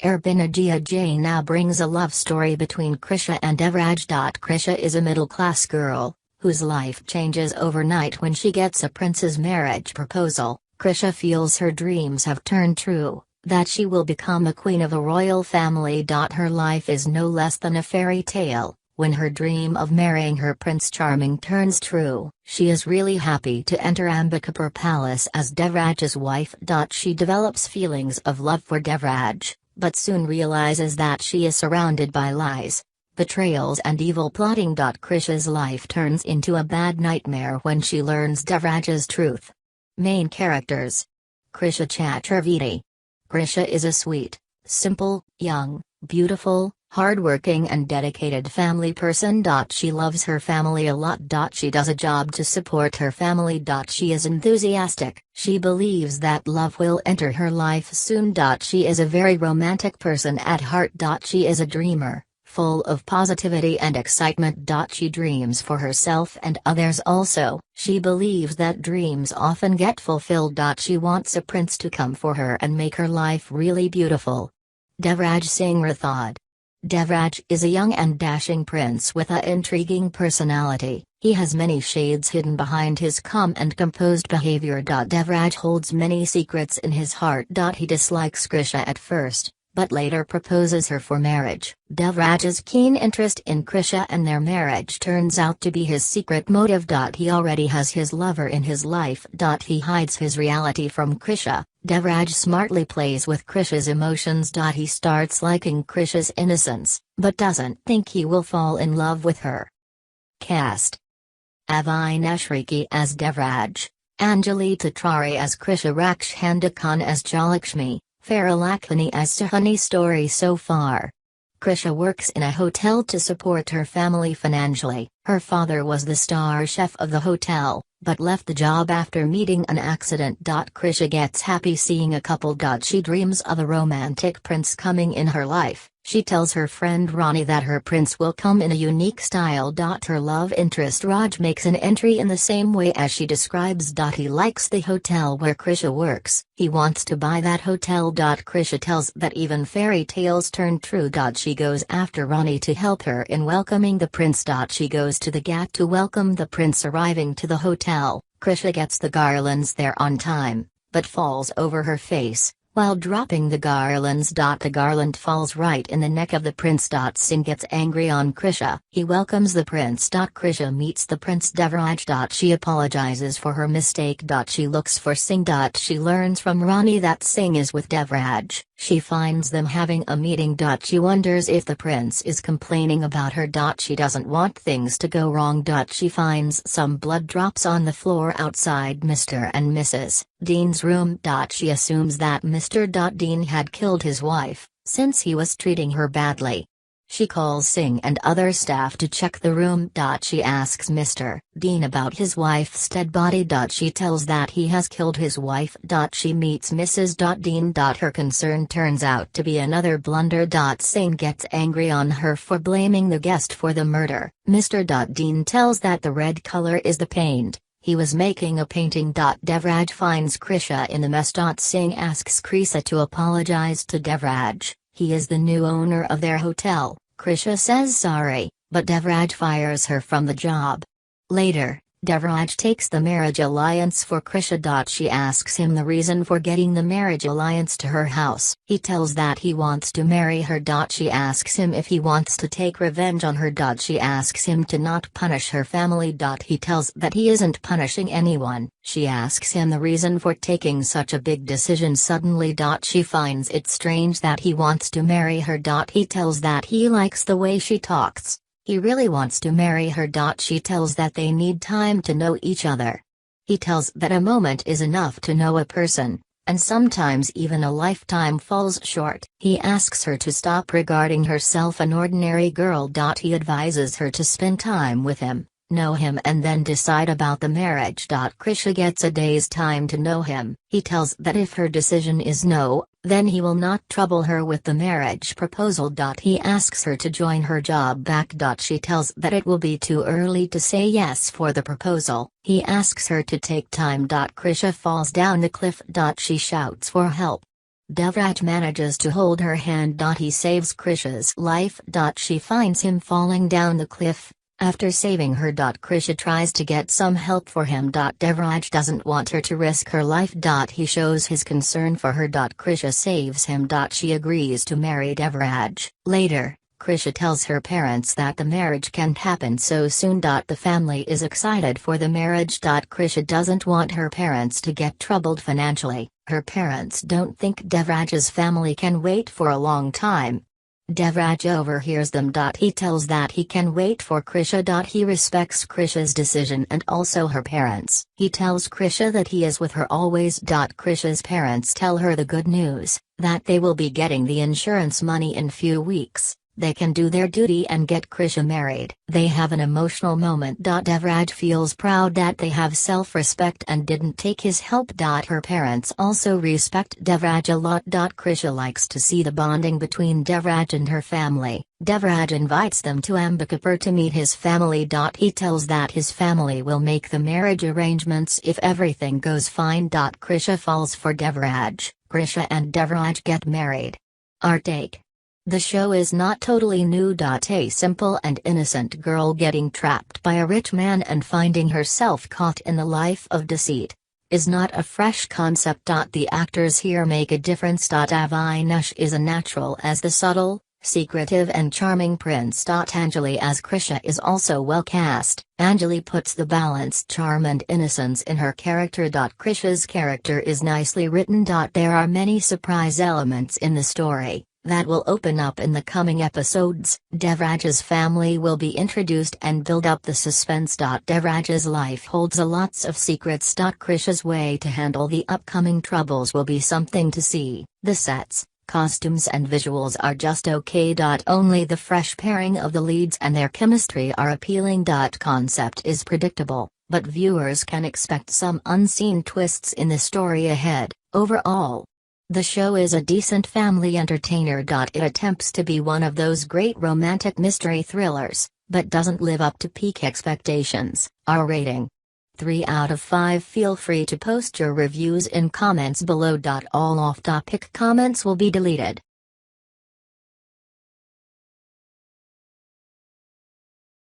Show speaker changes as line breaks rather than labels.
Erbinagia J now brings a love story between Krisha and Devraj. Krisha is a middle-class girl, whose life changes overnight when she gets a prince's marriage proposal. Krisha feels her dreams have turned true, that she will become a queen of a royal family. Her life is no less than a fairy tale. When her dream of marrying her Prince Charming turns true, she is really happy to enter Ambikapur Palace as Devraj's wife. She develops feelings of love for Devraj, but soon realizes that she is surrounded by lies, betrayals and evil plotting. Krisha's life turns into a bad nightmare when she learns Devraj's truth. Main characters: Krisha Chaturvedi. Krisha is a sweet, simple, young, beautiful, hardworking and dedicated family person. She loves her family a lot. She does a job to support her family. She is enthusiastic. She believes that love will enter her life soon. She is a very romantic person at heart. She is a dreamer, full of positivity and excitement. She dreams for herself and others also. She believes that dreams often get fulfilled. She wants a prince to come for her and make her life really beautiful. Devraj Singh Rathod. Devraj is a young and dashing prince with an intriguing personality. He has many shades hidden behind his calm and composed behavior. Devraj holds many secrets in his heart. He dislikes Krisha at first, but later proposes her for marriage. Devraj's keen interest in Krisha and their marriage turns out to be his secret motive. He already has his lover in his life. He hides his reality from Krisha. Devraj smartly plays with Krisha's emotions. He starts liking Krisha's innocence, but doesn't think he will fall in love with her. Cast: Avinashriki as Devraj, Anjali Tatrari as Krisha, Rakshanda Khan as Jalakshmi, Farah Lakhani as Suhani. Story so far: Krisha works in a hotel to support her family financially. Her father was the star chef of the hotel, but left the job after meeting an accident. Krisha gets happy seeing a couple. She dreams of a romantic prince coming in her life. She tells her friend Rani that her prince will come in a unique style. Her love interest Raj makes an entry in the same way as she describes. He likes the hotel where Krisha works. He wants to buy that hotel. Krisha tells that even fairy tales turn true. She goes after Rani to help her in welcoming the prince. She goes to the gate to welcome the prince arriving to the hotel. Krisha gets the garlands there on time, but falls over her face while dropping the garlands. The garland falls right in the neck of the prince. Singh gets angry on Krisha. He welcomes the prince. Krisha meets the prince Devraj. She apologizes for her mistake. She looks for Singh. She learns from Rani that Singh is with Devraj. She finds them having a meeting. She wonders if the prince is complaining about her. She doesn't want things to go wrong. She finds some blood drops on the floor outside Mr. and Mrs. Dean's room. She assumes that Mr. Dean had killed his wife, since he was treating her badly. She calls Singh and other staff to check the room. She asks Mr. Dean about his wife's dead body. She tells that he has killed his wife. She meets Mrs. Dean. Her concern turns out to be another blunder. Singh gets angry on her for blaming the guest for the murder. Mr. Dean tells that the red color is the paint. He was making a painting. Devraj finds Krisha in the mess. Singh asks Krisha to apologize to Devraj. He is the new owner of their hotel. Krisha says sorry, but Devraj fires her from the job. Later, Devraj takes the marriage alliance for Krisha. She asks him the reason for getting the marriage alliance to her house. He tells that he wants to marry her. She asks him if he wants to take revenge on her. She asks him to not punish her family. He tells that he isn't punishing anyone. She asks him the reason for taking such a big decision suddenly. She finds it strange that he wants to marry her. He tells that he likes the way she talks. He really wants to marry her. She tells that they need time to know each other. He tells that a moment is enough to know a person, and sometimes even a lifetime falls short. He asks her to stop regarding herself an ordinary girl. He advises her to spend time with him, know him and then decide about the marriage. Krisha gets a day's time to know him. He tells that if her decision is no, then he will not trouble her with the marriage proposal. He asks her to join her job back. She tells that it will be too early to say yes for the proposal. He asks her to take time. Krisha falls down the cliff. She shouts for help. Devraj manages to hold her hand. He saves Krisha's life. She finds him falling down the cliff. After saving her. Krisha tries to get some help for him. Devraj doesn't want her to risk her life. He shows his concern for her. Krisha saves him. She agrees to marry Devraj. Later, Krisha tells her parents that the marriage can't happen so soon. The family is excited for the marriage. Krisha doesn't want her parents to get troubled financially. Her parents don't think Devraj's family can wait for a long time. Devraj overhears them. He tells that he can wait for Krisha. He respects Krisha's decision and also her parents. He tells Krisha that he is with her always. Krisha's parents tell her the good news, that they will be getting the insurance money in few weeks. They can do their duty and get Krisha married. They have an emotional moment. Devraj feels proud that they have self-respect and didn't take his help. Her parents also respect Devraj a lot. Krisha likes to see the bonding between Devraj and her family. Devraj invites them to Ambikapur to meet his family. He tells that his family will make the marriage arrangements if everything goes fine. Krisha falls for Devraj. Krisha and Devraj get married. Our take. The show is not totally new. A simple and innocent girl getting trapped by a rich man and finding herself caught in the life of deceit is not a fresh concept. The actors here make a difference. Avinash is a natural as the subtle, secretive and charming prince. Anjali as Krisha is also well cast. Anjali puts the balanced charm and innocence in her character. Krisha's character is nicely written. There are many surprise elements in the story that will open up in the coming episodes. Devraj's family will be introduced and build up the suspense. Devraj's life holds a lots of secrets. Krisha's way to handle the upcoming troubles will be something to see. The sets, costumes and visuals are just okay. Only the fresh pairing of the leads and their chemistry are appealing. Concept is predictable, but viewers can expect some unseen twists in the story ahead. Overall, the show is a decent family entertainer. It attempts to be one of those great romantic mystery thrillers, but doesn't live up to peak expectations. Our rating: 3 out of 5. Feel free to post your reviews in comments below. All off-topic comments will be deleted.